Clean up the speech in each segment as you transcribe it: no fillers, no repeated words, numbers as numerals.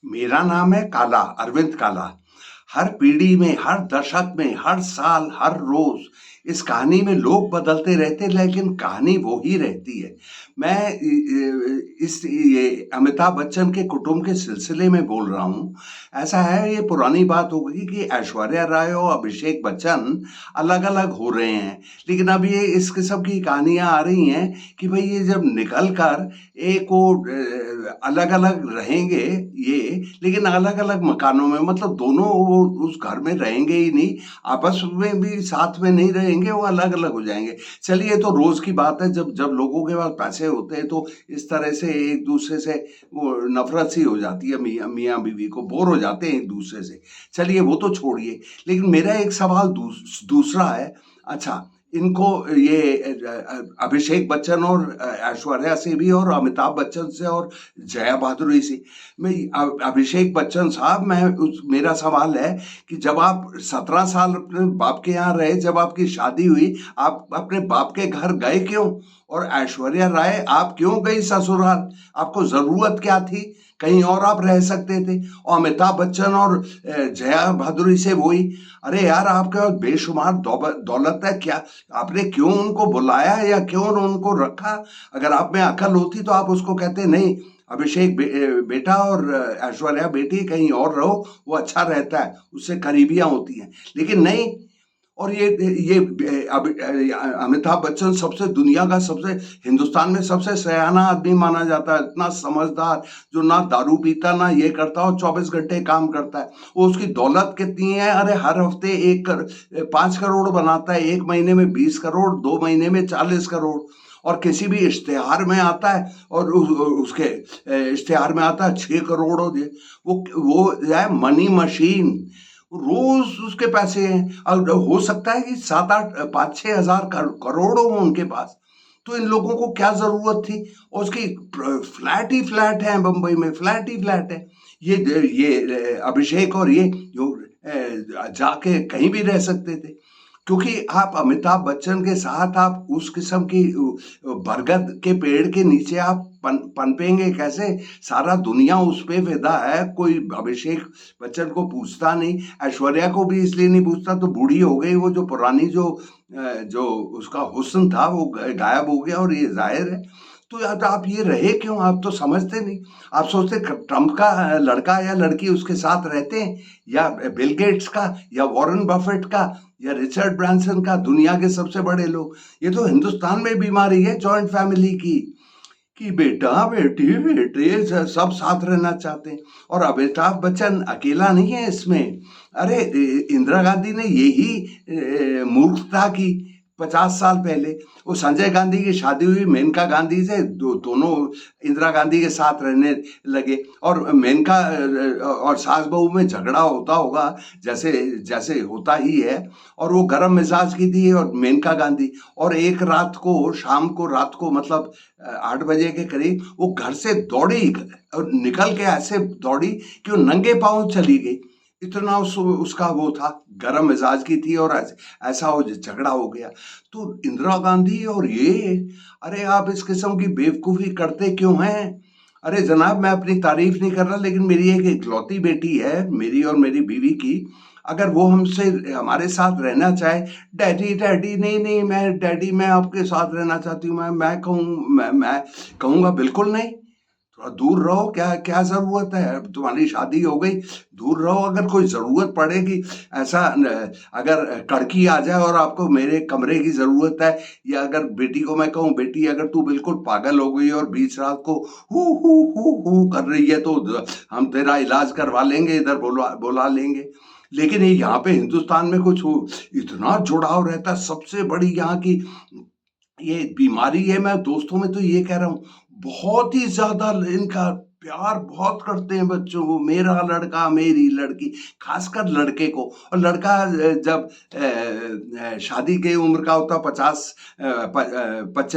मेरा नाम है काला, अरविंद काला। हर पीढ़ी में, हर दशक में, हर साल, हर रोज इस कहानी में लोग बदलते रहते, लेकिन कहानी वो ही रहती है। मैं इस ये अमिताभ बच्चन के कुटुंब के सिलसिले में बोल रहा हूँ। ऐसा है, ये पुरानी बात हो गई कि ऐश्वर्या राय और अभिषेक बच्चन अलग-अलग हो रहे हैं। लेकिन अब ये इस किस्म की कहानियाँ आ रही हैं कि भई ये जब निकल कर एक वो अलग-अलग रहेंगे ये, लेकिन अलग-अलग मकानों में, मतलब दोनों वो उस घर में रहेंगे ही नहीं, आपस में भी साथ में नहीं रहेंगे, वो अलग-अलग हो जाएँगे। चलिए ये तो रोज़ की बात है, जब जब लोगों के पास पैसे होते हैं तो इस तरह से एक-दूसरे से वो नफ़रत सी हो जाती है, मियाँ-बीवी को बोर हो जाते हैं एक-दूसरे से। चलिए वो तो छोड़िए, लेकिन मेरा एक सवाल दूसरा है। अच्छा, इनको ये अभिषेक बच्चन और ऐश्वर्या से भी, और अमिताभ बच्चन से, और जया भादुरी से। मैं अभिषेक बच्चन साहब, मैं मेरा सवाल है कि जब आप 17 साल अपने बाप के यहाँ रहे, जब आपकी शादी हुई, आप अपने बाप के घर गए क्यों? और ऐश्वर्या राय, आप क्यों गई ससुराल? आपको जरूरत क्या थी? कहीं और आप रह सकते थे। और अमिताभ बच्चन और जया भादुरी से वही। अरे यार, आपके पास बेशुमार दौलत है, क्या आपने क्यों उनको बुलाया या क्यों उनको रखा? अगर आप में अकल होती तो आप उसको कहते नहीं, अभिषेक बेटा और ऐश्वर्या बेटी कहीं और रहो, वो अच्छा रहता है, उससे करीबियां होती हैं। लेकिन नहीं। और ये अमिताभ बच्चन सबसे दुनिया का सबसे हिंदुस्तान में सबसे सयाना आदमी माना जाता है, इतना समझदार, जो ना दारू पीता ना ये करता, और 24 घंटे काम करता है। वो उसकी दौलत कितनी है? अरे हर हफ्ते 5 करोड़ बनाता है, एक महीने में 20 करोड़, 2 महीने में 40 करोड़। और किसी भी इश्तेहार में आता है, और उसके इश्तेहार में आता है 6 करोड़ वो है मनी मशीन। रोज उसके पैसे हैं। अब हो सकता है कि 7 8 5 6 हज़ार करोड़ हो उनके पास। तो इन लोगों को क्या जरूरत थी? और उसकी फ्लैट ही फ्लैट है, बंबई में फ्लैट ही फ्लैट है। ये अभिषेक और ये जो जाके कहीं भी रह सकते थे, क्योंकि आप अमिताभ बच्चन के साथ आप उस किस्म की बरगद के पेड़ के नीचे आप पनपेंगे कैसे? सारा दुनिया उस पे फिदा है, कोई अभिषेक बच्चन को पूछता नहीं, ऐश्वर्या को भी इसलिए नहीं पूछता, तो बूढ़ी हो गई वो, जो पुरानी जो उसका हुस्न था वो गायब हो गया, और ये जाहिर है। तो यार आप ये रहे क्यों? आप तो समझते नहीं। आप सोचते ट्रम्प का लड़का या लड़की उसके साथ रहते हैं, या बिल गेट्स का, या वॉरेन बफेट का, या रिचर्ड ब्रांसन का, दुनिया के सबसे बड़े लोग। ये तो हिंदुस्तान में बीमारी है जॉइंट फैमिली की, कि बेटा बेटी बेटे सब साथ रहना चाहते हैं। और अमिताभ बच्चन अकेला नहीं है इसमें। अरे इंदिरा गांधी ने यही मूर्खता की 50 साल पहले। वो संजय गांधी की शादी हुई मेनका गांधी से, दोनों इंदिरा गांधी के साथ रहने लगे, और मेनका और सास बहू में झगड़ा होता होगा, जैसे जैसे होता ही है। और वो गर्म मिजाज की थी, और मेनका गांधी। और एक रात को, शाम को, रात को मतलब 8 बजे के करीब, वो घर से दौड़ी, और निकल के ऐसे दौड़ी कि वो नंगे पांव चली गई। इतना उसका वो था, गरम मिजाज की थी, और ऐसा वो झगड़ा हो गया। तो इंदिरा गांधी और ये, अरे आप इस किस्म की बेवकूफी करते क्यों हैं? अरे जनाब, मैं अपनी तारीफ नहीं कर रहा, लेकिन मेरी एक इकलौती बेटी है, मेरी और मेरी बीवी की। अगर वो हमसे हमारे साथ रहना चाहे, डैडी डैडी, नहीं नहीं, मैं डैडी, मैं आपके साथ रहना चाहती हूँ, मैं कहूँगा बिल्कुल नहीं, थोड़ा दूर रहो। क्या क्या जरूरत है? अब तुम्हारी शादी हो गई, दूर रहो। अगर कोई जरूरत पड़ेगी, ऐसा अगर कड़की आ जाए और आपको मेरे कमरे की जरूरत है, या अगर बेटी को मैं कहूँ, बेटी अगर तू बिल्कुल पागल हो गई और बीच रात को हु कर रही है, तो हम तेरा इलाज करवा लेंगे, इधर बुला लेंगे। लेकिन ये यहाँ पे हिंदुस्तान में कुछ इतना जुड़ाव रहता है। सबसे बड़ी यहाँ की ये बीमारी है। मैं दोस्तों में तो ये कह रहा हूँ, बहुत ही ज्यादा इनका प्यार बहुत करते हैं बच्चों को, मेरा लड़का मेरी लड़की, खासकर लड़के को। और लड़का जब शादी की उम्र का होता, 25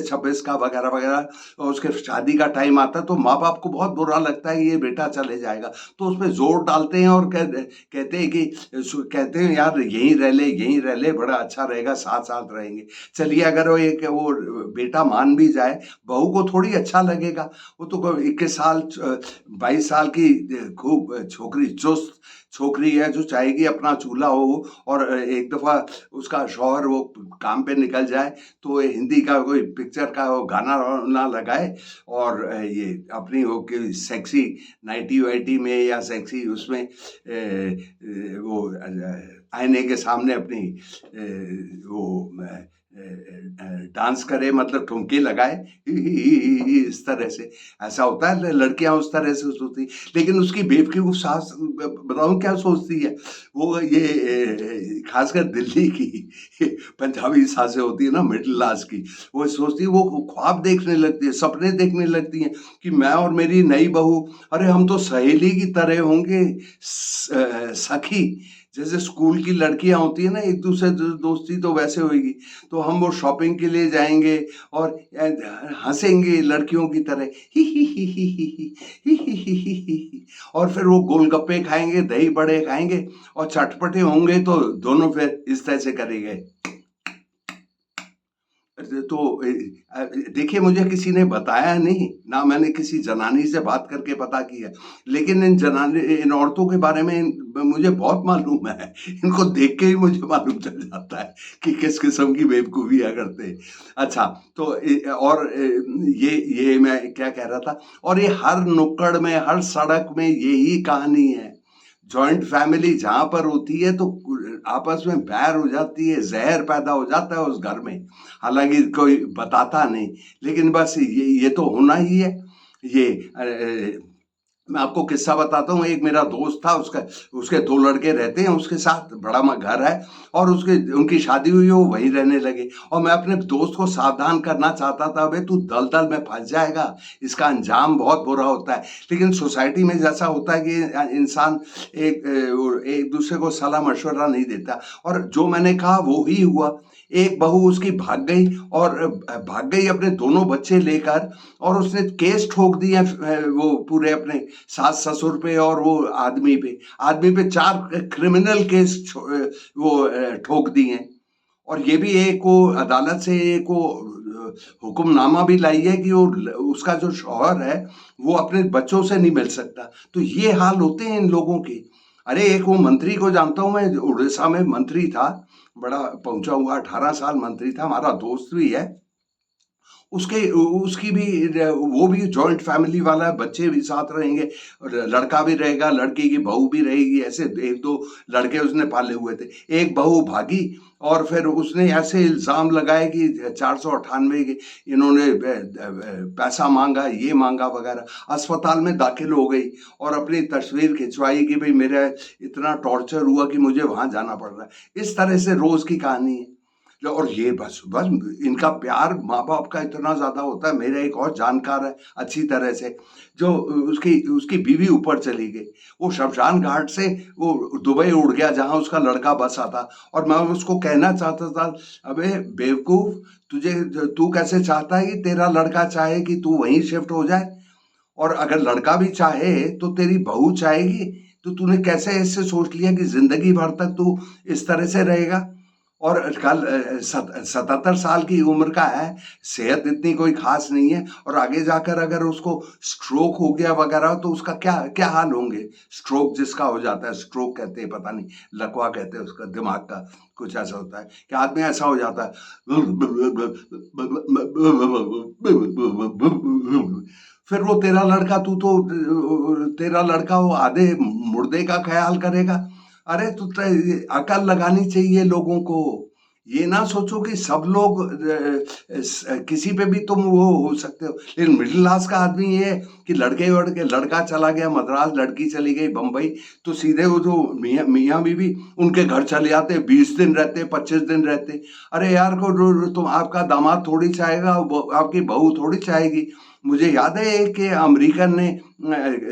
26 का वगैरह वगैरह, और उसके शादी का टाइम आता, तो माँ बाप को बहुत बुरा लगता है ये बेटा चले जाएगा। तो उसमें जोर डालते हैं, और कहते हैं कि, कहते हैं यार यहीं रह ले, यहीं रह ले, बड़ा अच्छा रहेगा, साथ साथ रहेंगे। चलिए अगर वो बेटा मान भी जाए, बहू को थोड़ी अच्छा लगेगा। वो तो 21 साल 22 साल की खूब छोकरी, चुस्त छोकरी है जो चाहेगी अपना चूल्हा हो, और एक दफ़ा उसका शौहर वो काम पे निकल जाए तो ये हिंदी का कोई पिक्चर का वो गाना ना लगाए, और ये अपनी वो सेक्सी नाइटी वाइटी में या सेक्सी उसमें वो आईने के सामने अपनी वो डांस करे, मतलब ठुमके लगाए इस तरह से। ऐसा होता है, लड़कियां उस तरह से सोचती, लेकिन उसकी बेवकूफ सास बताऊं क्या सोचती है वो, ये खासकर दिल्ली की पंजाबी सासें होती है ना, मिडिल क्लास की, वो सोचती है, वो ख्वाब देखने लगती है, सपने देखने लगती हैं कि मैं और मेरी नई बहू, अरे हम तो सहेली की तरह होंगे, सखी, जैसे स्कूल की लड़कियां होती है ना एक दूसरे दोस्ती, तो वैसे होगी। तो हम वो शॉपिंग के लिए जाएंगे और हंसेंगे लड़कियों की तरह, ही ही ही ही ही ही ही ही ही ही, और फिर वो गोलगप्पे खाएंगे, दही बड़े खाएंगे, और चटपटे होंगे तो दोनों फिर इस तरह से करेंगे। तो देखिए, मुझे किसी ने बताया नहीं, ना मैंने किसी जनानी से बात करके पता किया, लेकिन इन औरतों के बारे में मुझे बहुत मालूम है। इनको देख के ही मुझे मालूम चल जाता है कि किस किस्म की बेवकूफ़ियाँ करते हैं। अच्छा, तो और ये मैं क्या कह रहा था, और ये हर नुक्कड़ में, हर सड़क में यही कहानी है। जॉइंट फैमिली जहाँ पर होती है तो आपस में बैर हो जाती है, ज़हर पैदा हो जाता है उस घर में। हालाँकि कोई बताता नहीं, लेकिन बस ये तो होना ही है। ये मैं आपको किस्सा बताता हूँ। एक मेरा दोस्त था, उसके 2 लड़के रहते हैं उसके साथ, बड़ा घर है, और उनकी शादी हुई, वो वहीं रहने लगे, और मैं अपने दोस्त को सावधान करना चाहता था, "अबे तू दलदल में फँस जाएगा, इसका अंजाम बहुत बुरा होता है।" लेकिन सोसाइटी में जैसा होता है कि इंसान एक दूसरे को सलाह-मशवरा नहीं देता, और जो मैंने कहा वो ही हुआ। एक बहू उसकी भाग गई, और भाग गई अपने दोनों बच्चे लेकर, और उसने केस ठोक दिए वो पूरे अपने सास-ससुर पे और वो आदमी पे 4 क्रिमिनल केस वो ठोक दिए। और ये भी एक वो अदालत से एक वो हुक्मनामा भी लाई है कि वो उसका जो शौहर है वो अपने बच्चों से नहीं मिल सकता। तो ये हाल होते हैं इन लोगों के। अरे एक वो मंत्री को जानता हूँ मैं, उड़ीसा में मंत्री था, बड़ा पहुंचा हुआ, 18 साल मंत्री था, हमारा दोस्त भी है। उसके उसकी भी वो भी जॉइंट फैमिली वाला है, बच्चे भी साथ रहेंगे, और लड़का भी रहेगा, लड़की की बहू भी रहेगी, ऐसे 1-2 लड़के उसने पाले हुए थे। एक बहू भागी, और फिर उसने ऐसे इल्ज़ाम लगाए कि 498 के इन्होंने पैसा माँगा, ये माँगा वगैरह। अस्पताल में दाखिल हो गई और अपनी तस्वीर खिंचवाई कि भई मेरा इतना टॉर्चर हुआ कि मुझे वहाँ जाना पड़ रहा है। इस तरह से रोज़ की कहानी है। और ये बस बस इनका प्यार माँ-बाप का इतना ज़्यादा होता है। मेरा एक और जानकार है अच्छी तरह से, जो उसकी उसकी बीवी ऊपर चली गई। वो शमशान घाट से वो दुबई उड़ गया जहाँ उसका लड़का बसा था, और मैं उसको कहना चाहता था, अबे बेवकूफ़, तू कैसे चाहता है कि तेरा लड़का चाहे कि तू वहीं शिफ्ट हो जाए? और अगर लड़का भी चाहे तो तेरी बहू चाहेगी, तो तूने कैसे ऐसे सोच लिया कि ज़िंदगी भर तक तू इस तरह से रहेगा? और कल 77 साल की उम्र का है, सेहत इतनी कोई ख़ास नहीं है, और आगे जाकर अगर उसको स्ट्रोक हो गया वगैरह तो उसका क्या क्या हाल होंगे? स्ट्रोक जिसका हो जाता है, स्ट्रोक कहते हैं, पता नहीं, लकवा कहते हैं उसका, दिमाग का कुछ ऐसा होता है कि आदमी ऐसा हो जाता है। फिर वो तेरा लड़का वो आधे मुर्दे का ख्याल करेगा। अरे तो अकल लगानी चाहिए लोगों को। ये ना सोचो कि सब लोग किसी पे भी तुम वो हो सकते हो। लेकिन मिडिल क्लास का आदमी ये है कि लड़का चला गया मद्रास, लड़की चली गई बम्बई, तो सीधे वो जो मियाँ बीवी उनके घर चले जाते, 20 दिन रहते, 25 दिन रहते। अरे यार को तुम, आपका दामाद थोड़ी चाहेगा, आपकी बहू थोड़ी चाहेगी। मुझे याद है कि अमेरिकन ने,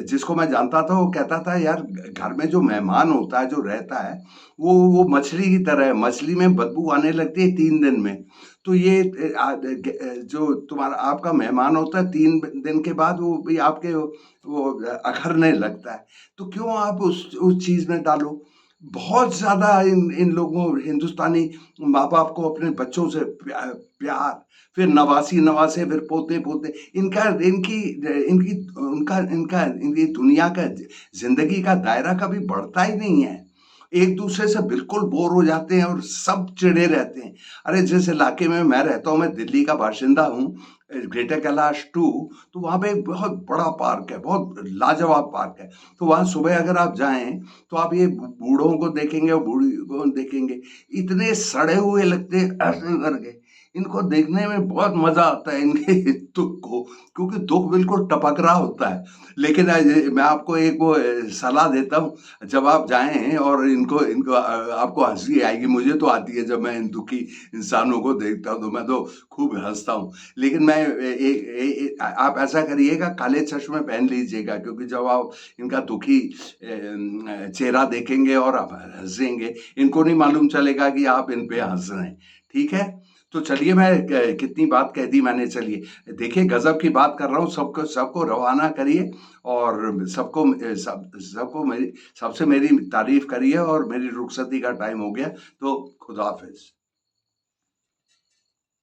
जिसको मैं जानता था, वो कहता था, यार घर में जो मेहमान होता है, जो रहता है, वो मछली की तरह है, मछली में बदबू आने लगती है 3 दिन में। तो ये जो तुम्हारा आपका मेहमान होता है, 3 दिन के बाद वो भी आपके वो अखरने लगता है। तो क्यों आप उस चीज में डालो? बहुत ज़्यादा इन लोगों हिंदुस्तानी माँ-बाप को अपने बच्चों से प्यार, फिर नवासी-नवासे, फिर पोते-पोते, इनका इनकी इनकी उनका इनका इनकी दुनिया का ज़िंदगी का दायरा कभी बढ़ता ही नहीं है। एक-दूसरे से बिल्कुल बोर हो जाते हैं और सब चिढ़े रहते हैं। अरे जिस इलाके में मैं रहता हूँ, मैं दिल्ली का बाशिंदा हूँ, ग्रेटर कैलाश 2, तो वहाँ पे एक बहुत बड़ा पार्क है, बहुत लाजवाब पार्क है। तो वहाँ सुबह अगर आप जाएँ, तो आप ये बूढ़ों को देखेंगे और बूढ़ी को देखेंगे, इतने सड़े हुए लगते हैं ऐसे करके। इनको देखने में बहुत मज़ा आता है इनके दुःख को, क्योंकि दुःख बिल्कुल टपक रहा होता है। लेकिन मैं आपको एक वो सलाह देता हूँ, जब आप जाएँ और इनको इनको आपको हँसी आएगी, मुझे तो आती है जब मैं इन दुखी इंसानों को देखता हूँ, तो मैं तो खूब हँसता हूँ। लेकिन मैं आप ऐसा करिएगा, काले चश्मे पहन लीजिएगा, क्योंकि जब आप इनका दुखी चेहरा देखेंगे और आप हँसेंगे, इनको नहीं मालूम चलेगा कि आप इन पे हँस रहे हैं, ठीक है? तो चलिए, मैं कितनी बात कह दी मैंने, चलिए देखिए गज़ब की बात कर रहा हूँ, सबको सबको रवाना करिए और सबको मेरी सबसे मेरी तारीफ़ करिए, और मेरी रुखसती का टाइम हो गया, तो खुदा हाफ़िज़।